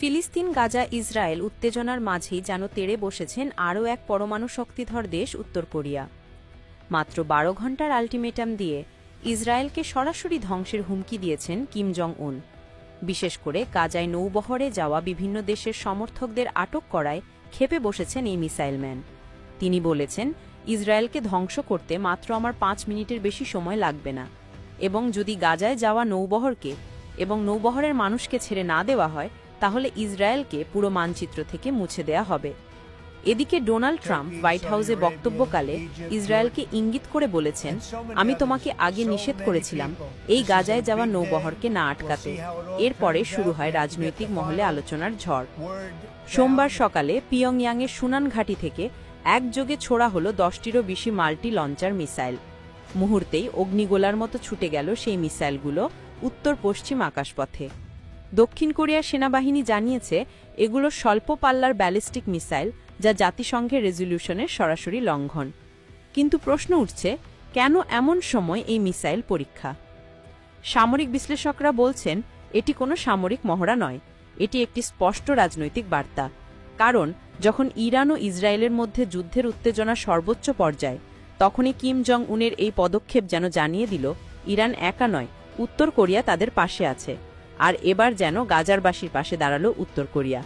ফিলিস্তিন, গাজা, ইসরায়েল উত্তেজনার মাঝেই যেন তেড়ে বসেছেন আরও এক পরমাণু শক্তিধর দেশ উত্তর কোরিয়া। মাত্র ১২ ঘণ্টার আল্টিমেটাম দিয়ে ইসরায়েলকে সরাসরি ধ্বংসের হুমকি দিয়েছেন কিম জং উন। বিশেষ করে গাজায় নৌবহরে যাওয়া বিভিন্ন দেশের সমর্থকদের আটক করায় ক্ষেপে বসেছেন এই মিসাইলম্যান। তিনি বলেছেন, ইসরায়েলকে ধ্বংস করতে মাত্র আমার ৫ মিনিটের বেশি সময় লাগবে না, এবং যদি গাজায় যাওয়া নৌবহরকে এবং নৌবহরের মানুষকে ছেড়ে না দেওয়া হয় তাহলে ইসরায়েলকে পুরো মানচিত্র থেকে মুছে দেয়া হবে। এদিকে ডোনাল্ড ট্রাম্প হোয়াইট হাউসে বক্তব্যকালে ইসরায়েলকে ইঙ্গিত করে বলেছেন, আমি তোমাকে আগে নিষেধ করেছিলাম এই গাজায় যাওয়া নৌবহরকে না আটকাতে। এরপরে শুরু হয় রাজনৈতিক মহলে আলোচনার ঝড়। সোমবার সকালে পিয়ংইয়াংয়ের সুনান ঘাঁটি থেকে একযোগে ছোড়া হলো ১০টিরও বেশি মাল্টি লঞ্চার মিসাইল। মুহূর্তেই অগ্নিগোলার মতো ছুটে গেল সেই মিসাইলগুলো উত্তর পশ্চিম আকাশপথে। দক্ষিণ কোরিয়ার সেনাবাহিনী জানিয়েছে, এগুলো স্বল্প পাল্লার ব্যালিস্টিক মিসাইল, যা জাতিসংঘের রেজলিউশনের সরাসরি লঙ্ঘন। কিন্তু প্রশ্ন উঠছে, কেন এমন সময় এই মিসাইল পরীক্ষা? সামরিক বিশ্লেষকরা বলছেন, এটি কোনো সামরিক মহড়া নয়, এটি একটি স্পষ্ট রাজনৈতিক বার্তা। কারণ যখন ইরান ও ইসরায়েলের মধ্যে যুদ্ধের উত্তেজনা সর্বোচ্চ পর্যায়ে, তখনই কিম জং উনের এই পদক্ষেপ যেন জানিয়ে দিল, ইরান একা নয়, উত্তর কোরিয়া তাদের পাশে আছে। আর এবার যেন গাজারবাসীর পাশে দাঁড়ালো উত্তর কোরিয়া।